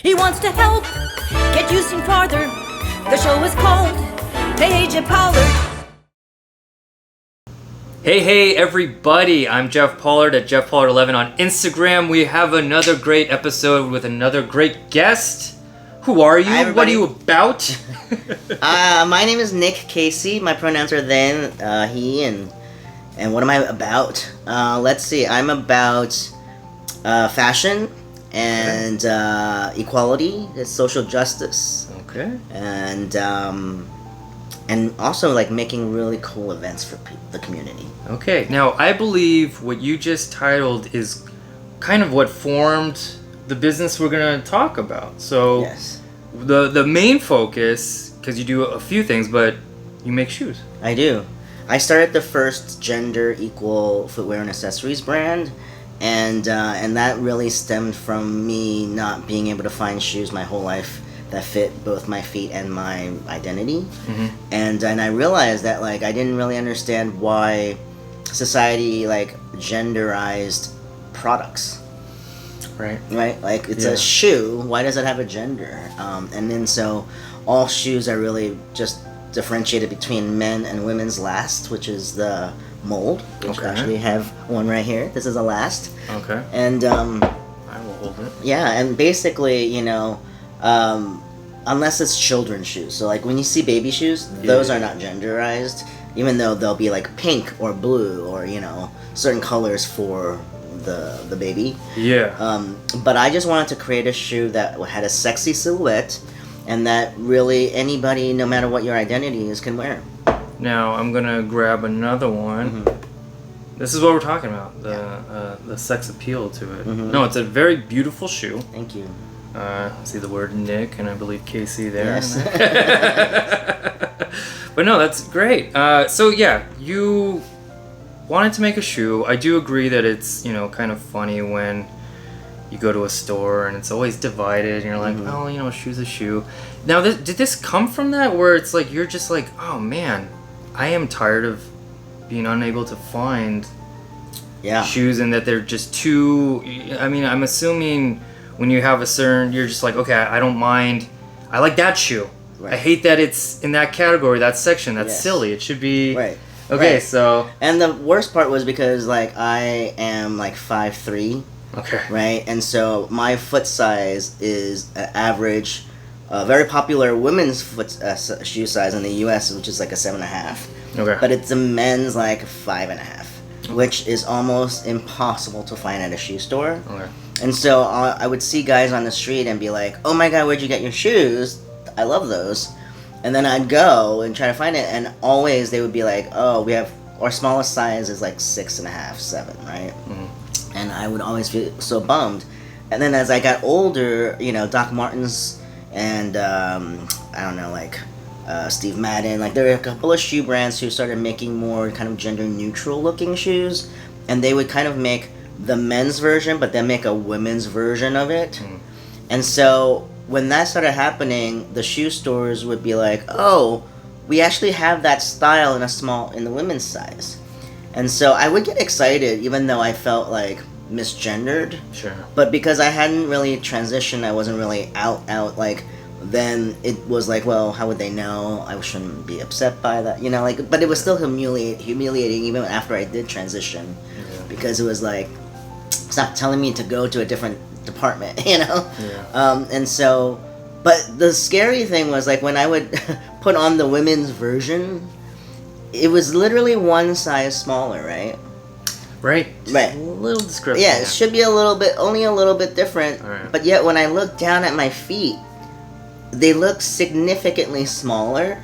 He wants to help get you seen farther. The show is called Paige and Pollard. Hey everybody, I'm Jeff Pollard at Jeff Pollard 11 on Instagram. We have another great episode with another great guest. Who are you? Hi, what are you about? My name is NIK KACY. My pronouns are then, he, and what am I about? Let's see. I'm about fashion and equality, social justice. Okay. And also like making really cool events for the community. Okay. Now, I believe what you just titled is kind of what formed the business we're going to talk about. So, Yes, the main focus, because you do a few things, but you make shoes. I do. I started the first gender equal footwear and accessories brand, and that really stemmed from me not being able to find shoes my whole life that fit both my feet and my identity. Mm-hmm. And I realized that like I didn't really understand why society like genderized products. Right. Right? Like it's Yeah. a shoe, why does it have a gender? And then so all shoes are really just differentiated between men and women's last, which is the mold, which Okay. I actually have one right here. This is a last. Okay. And I will hold it. yeah, and basically, unless it's children's shoes. So like when you see baby shoes, those Yeah. are not genderized, even though they'll be like pink or blue or, certain colors for the baby. Yeah. But I just wanted to create a shoe that had a sexy silhouette and that really anybody, no matter what your identity is, can wear. Now I'm gonna grab another one. Mm-hmm. This is what we're talking about, the sex appeal to it. Mhm. No, it's a very beautiful shoe. Thank you. See the word Nick and I believe Casey there. Yes. But no, that's great. So yeah, you wanted to make a shoe. I do agree that it's kind of funny when you go to a store and it's always divided and you're like, Mhm. oh, a shoe's a shoe. Now, did this come from that where it's like you're just like, oh man, I am tired of being unable to find Yeah. shoes and that they're just too. I mean, I'm assuming when you have a certain, you're just like, okay, I don't mind. I like that shoe. Right. I hate that it's in that category, that section. That's Yes. silly. It should be. Right. Okay, Right. so. And the worst part was because like I am like 5'3", Okay. right? And so my foot size is an average, very popular women's foot shoe size in the U.S., which is like a 7.5. Okay. But it's a men's like 5.5, which is almost impossible to find at a shoe store. Okay. And so I would see guys on the street and be like, "Oh my God, where'd you get your shoes? I love those." And then I'd go and try to find it, and always they would be like, "Oh, we have our smallest size is like 6.5, 7, right?" Mhm. And I would always feel so bummed. And then as I got older, Doc Martens and I don't know, like Steve Madden, like there were a couple of shoe brands who started making more kind of gender neutral looking shoes, and they would kind of make the men's version, but then make a women's version of it. Mm. And so when that started happening, the shoe stores would be like, "Oh, we actually have that style in the women's size." And so I would get excited, even though I felt like misgendered. Sure. But because I hadn't really transitioned, I wasn't really out. Like, then it was like, well, how would they know? I shouldn't be upset by that, But it was still humiliating even after I did transition, Yeah. because it was like, stop telling me to go to a different department, Yeah. And so, but the scary thing was like when I would put on the women's version, it was literally one size smaller, right? Right. Just Right. A little description. Yeah, it should be only a little bit different. Alright. But yet when I look down at my feet, they look significantly smaller,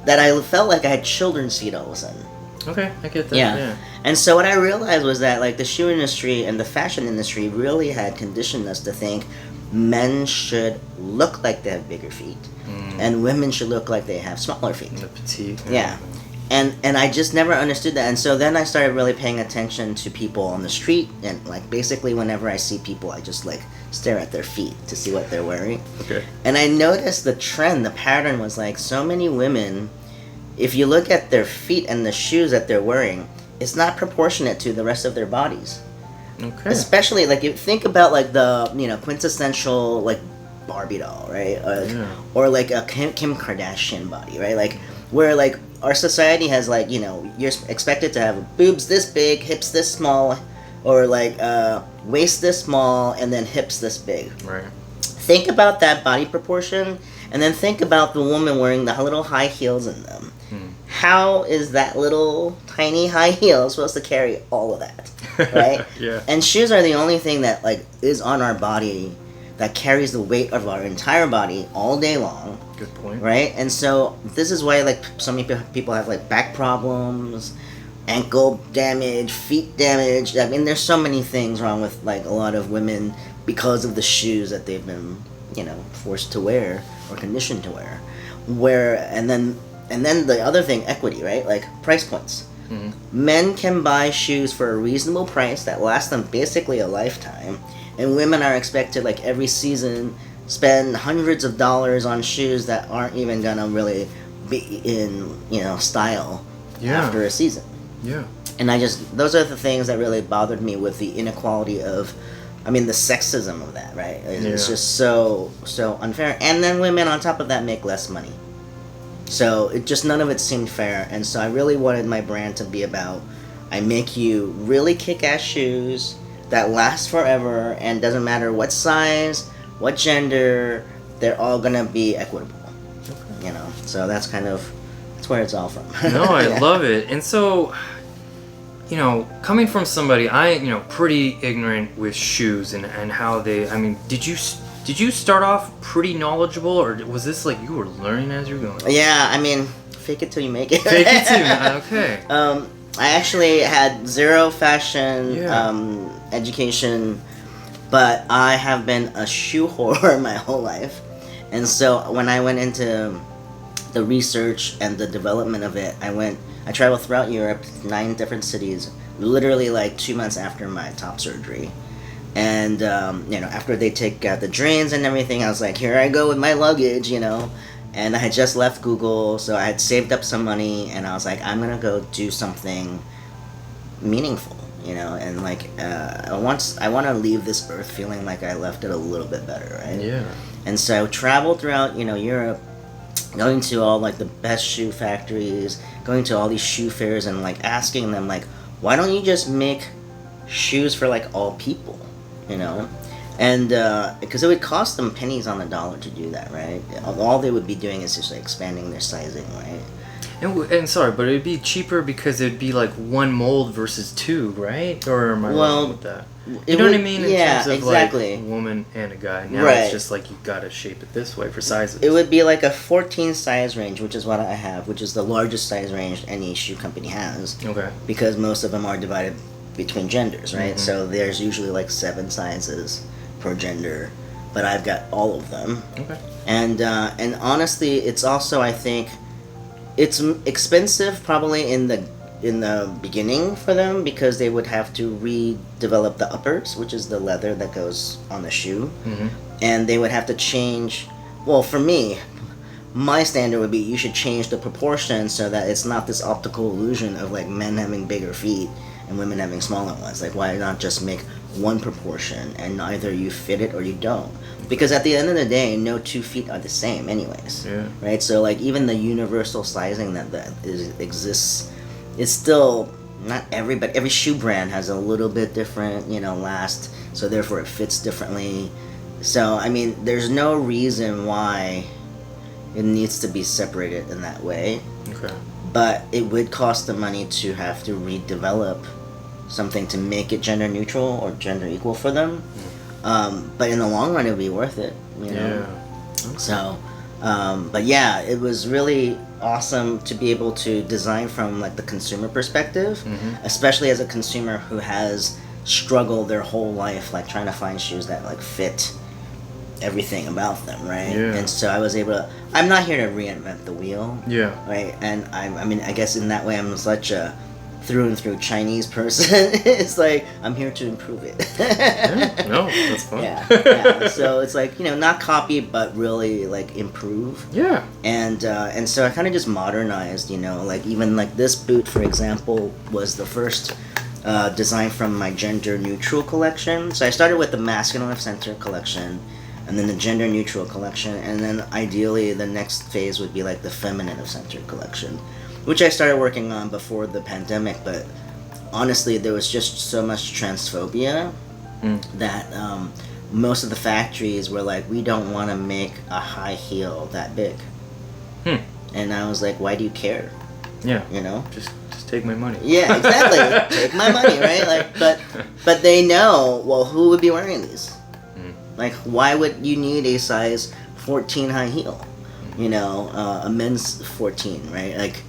that I felt like I had children's feet all of a sudden. Okay, I get that. Yeah. And so what I realized was that like the shoe industry and the fashion industry really had conditioned us to think men should look like they have bigger feet, and women should look like they have smaller feet. The petite. Yeah. And I just never understood that. And so then I started really paying attention to people on the street, and like basically whenever I see people, I just like stare at their feet to see what they're wearing. Okay. And I noticed the trend, the pattern was like so many women, if you look at their feet and the shoes that they're wearing, it's not proportionate to the rest of their bodies. Okay. Especially like you think about like the quintessential like Barbie doll, right? Yeah. Or like a Kim Kardashian body, right? Like where like our society has like, you know, you're expected to have boobs this big, hips this small, or like waist this small and then hips this big. Right. Think about that body proportion, and then think about the woman wearing the little high heels in them. How is that little tiny high heel supposed to carry all of that, right? Yeah. And shoes are the only thing that like is on our body that carries the weight of our entire body all day long. Good point. Right? And so this is why like so many people have like back problems, ankle damage, feet damage. I mean, there's so many things wrong with like a lot of women because of the shoes that they've been, you know, forced to wear or conditioned to wear. And then the other thing, equity, right? Like price points. Men can buy shoes for a reasonable price that lasts them basically a lifetime, and women are expected like every season spend hundreds of dollars on shoes that aren't even gonna really be in, you know, style after a season. Yeah. And those are the things that really bothered me with the inequality of, I mean, the sexism of that, right? It's just so unfair. And then women on top of that make less money. So it just, none of it seemed fair. And so I really wanted my brand to be about, I make you really kick-ass shoes that last forever, and doesn't matter what size, what gender, they're all gonna be equitable. Okay. You know, so that's where it's all from. No, I love it. And so, you know, coming from somebody, pretty ignorant with shoes and how they, I mean, did you start off pretty knowledgeable, or was this like you were learning as you're going? Yeah, I mean, fake it till you make it. Fake it till you okay. I actually had zero fashion education, but I have been a shoe whore my whole life. And so when I went into the research and the development of it, I traveled throughout Europe, 9 different cities, literally like 2 months after my top surgery. And, you know, after they take out the drains and everything, I was like, here I go with my luggage, you know. And I had just left Google, so I had saved up some money, and I was like, I'm gonna go do something meaningful, you know. And like, I want to leave this earth feeling like I left it a little bit better, right? Yeah. And so I traveled throughout, you know, Europe, going to all like the best shoe factories, going to all these shoe fairs, and like asking them like, why don't you just make shoes for like all people, you know? And because it would cost them pennies on the dollar to do that, right? All they would be doing is just like expanding their sizing, right? And sorry, but it'd be cheaper because it'd be like 1 mold versus 2, right? Or am I wrong with that? You know what I mean? In terms of exactly. Like a woman and a guy. Now right. It's just like you gotta shape it this way for sizes. It would be like a 14 size range, which is what I have, which is the largest size range any shoe company has. Okay. Because most of them are divided between genders, right? Mm-hmm. So there's usually like 7 sizes per gender, but I've got all of them. Okay. And honestly, it's also, I think, it's expensive probably in the beginning for them, because they would have to redevelop the uppers, which is the leather that goes on the shoe. Mm-hmm. And they would have to change, well, for me, my standard would be you should change the proportion so that it's not this optical illusion of like men having bigger feet and women having smaller ones. Like, why not just make one proportion and either you fit it or you don't? Because at the end of the day, no 2 feet are the same anyways. Yeah. Right? So like even the universal sizing that exists, it's still not every shoe brand has a little bit different, you know, last, so therefore it fits differently. So I mean, there's no reason why it needs to be separated in that way. Okay. But it would cost the money to have to redevelop something to make it gender neutral or gender equal for them. But in the long run, it would be worth it, you know? Yeah. Okay. So, but yeah, it was really awesome to be able to design from like the consumer perspective, especially as a consumer who has struggled their whole life, like trying to find shoes that like fit everything about them, right? Yeah. And so I was able to, I'm not here to reinvent the wheel. Yeah. Right? And I mean, I guess in that way I'm such a through and through Chinese person. It's like, I'm here to improve it. Yeah, no, that's fun. Yeah. So it's like, you know, not copy, but really like improve. Yeah. And so I kind of just modernized, you know, like even like this boot, for example, was the first design from my gender neutral collection. So I started with the masculine of center collection. and then the gender neutral collection, and then ideally the next phase would be like the feminine centered collection, which I started working on before the pandemic. But honestly, there was just so much transphobia that most of the factories were like, we don't want to make a high heel that big. And I was like, why do you care? Yeah. You know? Just take my money. Yeah, exactly. Take my money, right? Like, but they know, well, who would be wearing these? Like, why would you need a size 14 high heel? You know, a men's 14, right? Like,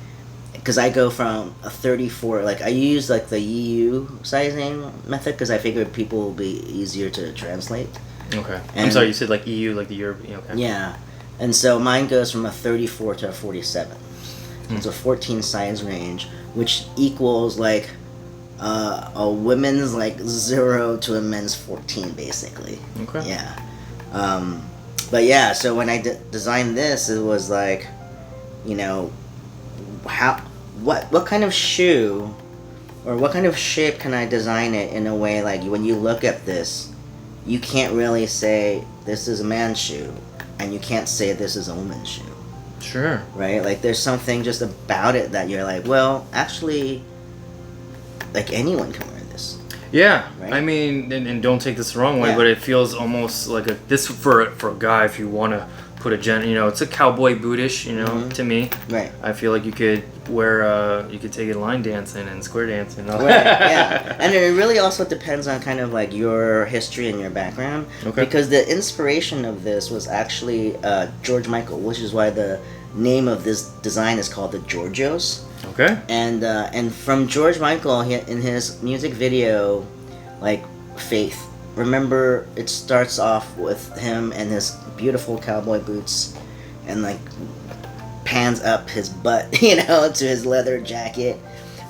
because I go from a 34, like, I use, like, the EU sizing method because I figured people will be easier to translate. Okay. And, I'm sorry, you said, like, EU, like the European, okay. Yeah. And so mine goes from a 34 to a 47. It's a 14 size range, which equals, like, a women's, like, 0 to a men's 14, basically. Okay. Yeah. But yeah, so when I designed this, it was like, you know, what kind of shoe or what kind of shape can I design it in a way, like, when you look at this, you can't really say this is a man's shoe, and you can't say this is a woman's shoe. Sure. Right? Like, there's something just about it that you're like, well, actually, like, anyone can wear this. Yeah. Right? I mean, and don't take this the wrong way, Yeah. but it feels almost like this for a guy, if you want to put it's a cowboy bootish, to me. Right. I feel like you could wear, you could take it line dancing and square dancing. Right, yeah. And it really also depends on kind of like your history and your background. Okay. Because the inspiration of this was actually George Michael, which is why the name of this design is called the Georgios. Okay. And from George Michael, in his music video, like Faith, remember it starts off with him and his beautiful cowboy boots and like pans up his butt, to his leather jacket.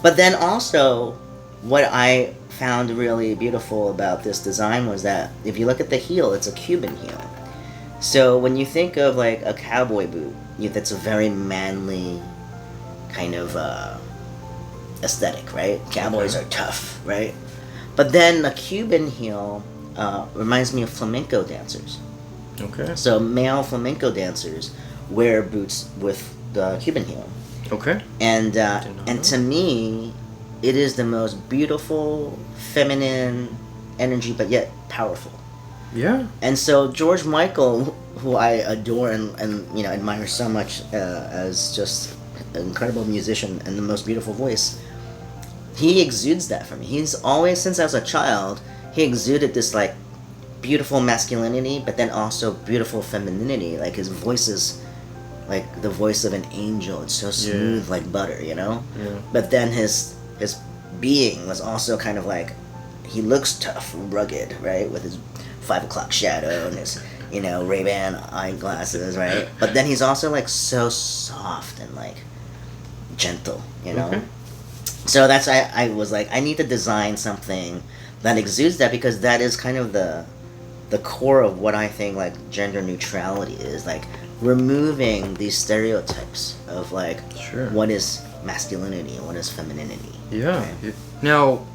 But then also, what I found really beautiful about this design was that if you look at the heel, it's a Cuban heel. So when you think of like a cowboy boot, that's a very manly kind of aesthetic, right? Cowboys are tough, right? But then the Cuban heel reminds me of flamenco dancers. Okay. So male flamenco dancers wear boots with the Cuban heel. Okay. And to me, it is the most beautiful, feminine energy, but yet powerful. Yeah. And so George Michael, who I adore and admire so much as just an incredible musician and the most beautiful voice, he exudes that for me. He's always, since I was a child, he exuded this like beautiful masculinity, but then also beautiful femininity. Like his voice is like the voice of an angel. It's so smooth, like butter, Yeah. But then his being was also kind of like, he looks tough and rugged, right, with his 5 o'clock shadow and his Ray-Ban eyeglasses, right? But then he's also like so soft and like gentle, Okay. So that's I was like, I need to design something that exudes that, because that is kind of the core of what I think like gender neutrality is, like removing these stereotypes of like what is masculinity and what is femininity. Yeah. Right? Now,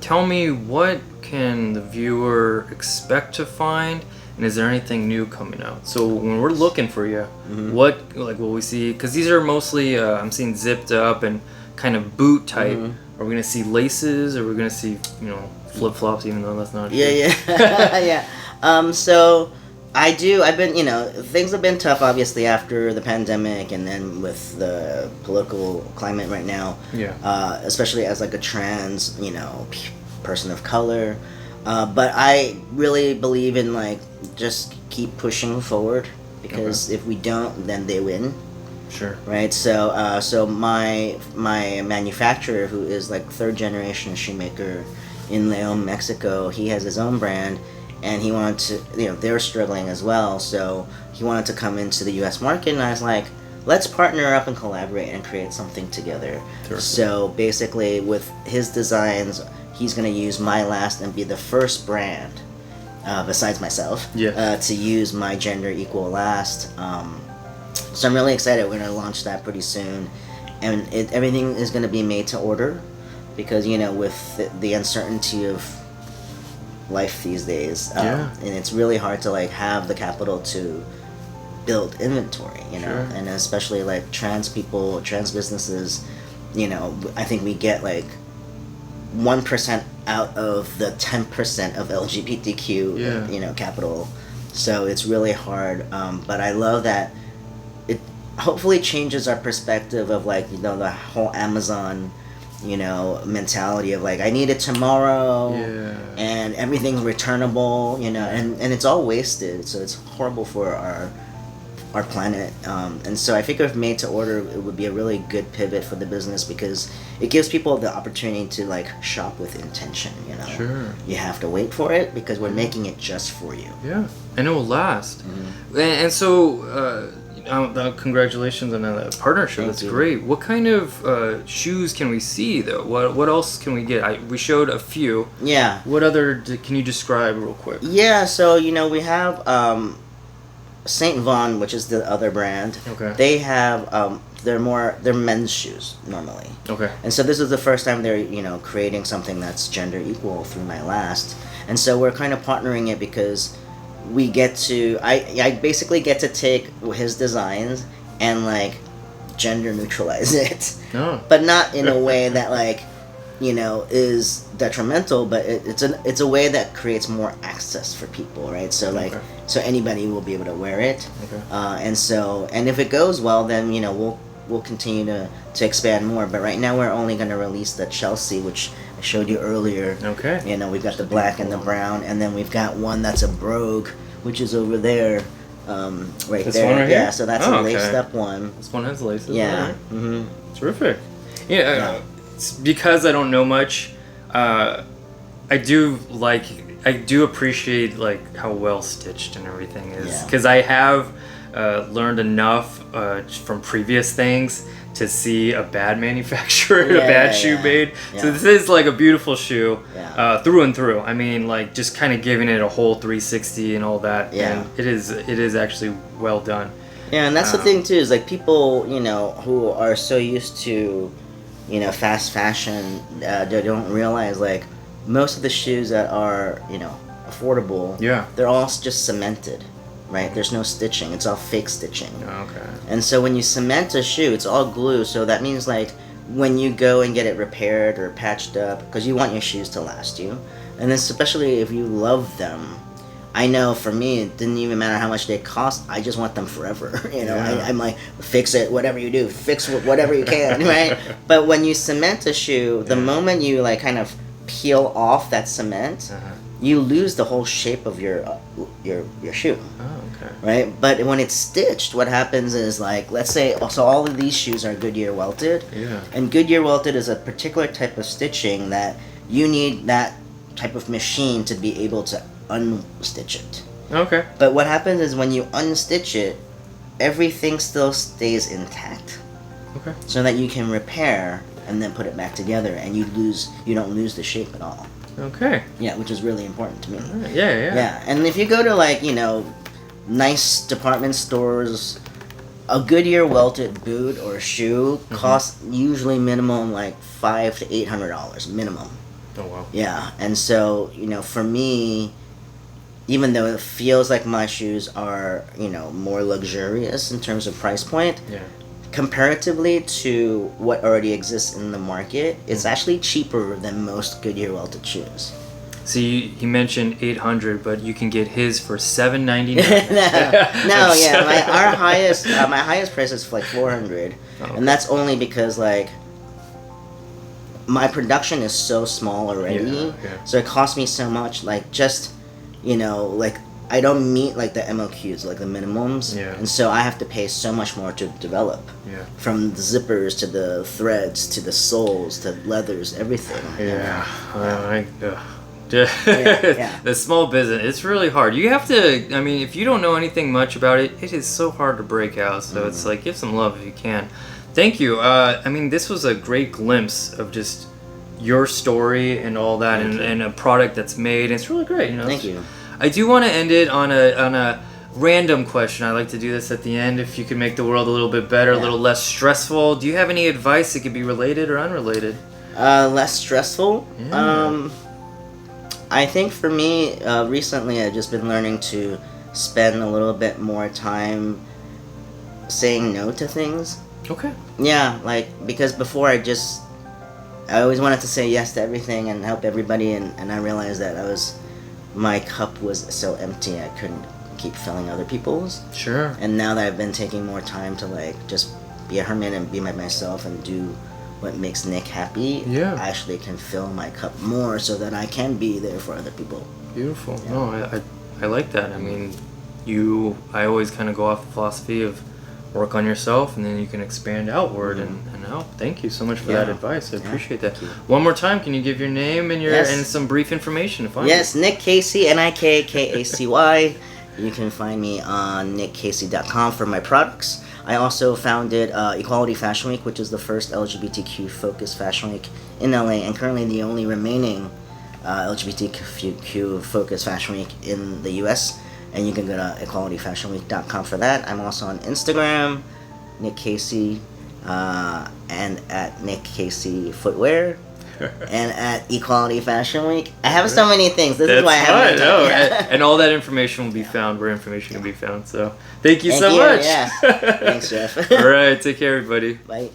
tell me, what can the viewer expect to find, and is there anything new coming out? So when we're looking for you, what will we see? Because these are mostly I'm seeing zipped up and kind of boot type. Are we gonna see laces? Or are we gonna see flip flops? Even though that's not true? Yeah. So I've been things have been tough, obviously, after the pandemic, and then with the political climate right now. Yeah. Especially as like a trans person of color, but I really believe in like just keep pushing forward, because if we don't, then they win. Sure. Right. So my manufacturer, who is like 3rd generation shoemaker in León, Mexico, he has his own brand, and he wanted to, they're struggling as well, so he wanted to come into the U.S. market, and I was like, let's partner up and collaborate and create something together. Sure. So basically, with his designs, he's going to use my last and be the first brand, besides myself, to use my gender equal last. So I'm really excited. We're going to launch that pretty soon, and everything is going to be made to order, because with the uncertainty of life these days, Yeah. and it's really hard to like have the capital to build inventory, you know, Sure. and especially like trans people, trans businesses, you know, I think we get like 1% out of the 10% of LGBTQ, Yeah. you know, capital. So it's really hard. But I love that it hopefully changes our perspective of like, you know, the whole Amazon, you know, mentality of like, I need it tomorrow Yeah. and everything's returnable, you know, and it's all wasted. So it's horrible for our planet. And so I think if made to order, it would be a really good pivot for the business because it gives people the opportunity to like shop with intention, you know. Sure. You have to wait for it because we're making it just for you. Yeah, and it will last. And so, congratulations on that partnership. Thank That's you. great. What kind of shoes can we see though? What else can we get? We showed a few. Yeah. What other can you describe real quick? Yeah, so you know we have Saint Vaughn, which is the other brand. Okay. They have they're men's shoes normally. Okay. And so this is the first time they're, you know, creating something that's gender equal through my last. And so we're kind of partnering it because we get to I basically get to take his designs and like gender neutralize it. Oh. But not in a way that like, you know, is detrimental, but it's a way that creates more access for people, right? So like Okay. so anybody will be able to wear it. Okay. And if it goes well, then you know we'll continue to expand more. But right now we're only going to release the Chelsea, which I showed you earlier. Okay. You know, we've got the black and the brown, and then we've got one that's a brogue, which is over there, right This there. one right yeah, here? so that's Oh, a laced okay. up one. This one has laces. Yeah. Alright. hmm Terrific. Yeah. Yeah. It's because I don't know much. I do appreciate like how well stitched and everything is Yeah. because I have learned enough from previous things to see a bad manufacturer and a Yeah, bad yeah, shoe yeah. made. So Yeah. this is like a beautiful shoe Yeah. through and through. I mean, like just kind of giving it a whole 360 and all that. Yeah. And it is actually well done. Yeah, and that's the thing too is like people, you know, who are so used to, you know, fast fashion, they don't realize like most of the shoes that are, you know, affordable, Yeah. they're all just cemented, right? There's no stitching. It's all fake stitching. Okay. And so when you cement a shoe, it's all glue. So that means like when you go and get it repaired or patched up, because you want your shoes to last you, and then especially if you love them. I know for me, it didn't even matter how much they cost. I just want them forever. You know, Yeah. I'm like, fix it, whatever you do, fix whatever you can, right? But when you cement a shoe, the moment you like kind of peel off that cement, you lose the whole shape of your shoe, Oh, okay. right? But when it's stitched, what happens is like, let's say, so all of these shoes are Goodyear welted, Yeah. and Goodyear welted is a particular type of stitching that you need that type of machine to be able to unstitch it. Okay. But what happens is when you unstitch it, everything still stays intact, Okay. so that you can repair and then put it back together, and you don't lose the shape at all. Okay. Yeah, which is really important to me. Alright, yeah. Yeah, and if you go to like, you know, nice department stores, a Goodyear welted boot or shoe costs usually minimum like $500 to $800 minimum. Oh wow. Yeah, and so, you know, for me, even though it feels like my shoes are, you know, more luxurious in terms of price point, Yeah. comparatively to what already exists in the market, it's actually cheaper than most Goodyear welted shoes. See, he mentioned 800, but you can get his for $799. no, yeah, my highest price is like 400, okay. and that's only because like my production is so small already, Yeah. so it costs me so much. Like just, you know, like I don't meet like the MOQs, like the minimums, Yeah. and so I have to pay so much more to develop. Yeah. From the zippers to the threads to the soles to leathers, everything. Yeah. yeah. The small business, it's really hard. You have to, I mean, if you don't know anything much about it, it is so hard to break out. So it's like, give some love if you can. Thank you. I mean, this was a great glimpse of just your story and all that, and a product that's made. It's really great. You know. Thank you. I do want to end it on a random question. I like to do this at the end. If you could make the world a little bit better, a little less stressful. Do you have any advice? It could be related or unrelated. Less stressful. Yeah. I think for me, recently I've just been learning to spend a little bit more time saying no to things. Okay. Yeah, like, because before I always wanted to say yes to everything and help everybody, and I realized that my cup was so empty I couldn't keep filling other people's. Sure. And now that I've been taking more time to like just be a hermit and be myself and do what makes Nick happy, Yeah. I actually can fill my cup more so that I can be there for other people. Beautiful. No, I like that. I mean, I always kind of go off the philosophy of work on yourself and then you can expand outward and help. Thank you so much for that advice. I appreciate that. One more time, can you give your name and and some brief information to find Yes, Nick Kacey, NIK KACY. You can find me on nickkacy.com for my products. I also founded Equality Fashion Week, which is the first LGBTQ-focused fashion week in LA, and currently the only remaining LGBTQ-focused fashion week in the US. And you can go to equalityfashionweek.com for that. I'm also on Instagram, Nick Kacey, and at NIK KACY FOOTWEAR. And at Equality Fashion Week. I have so many things. This is why I have no, and all that information will be found where information can be found. So thank you so much. Yeah. Thanks, Jeff. All right, take care, everybody. Bye.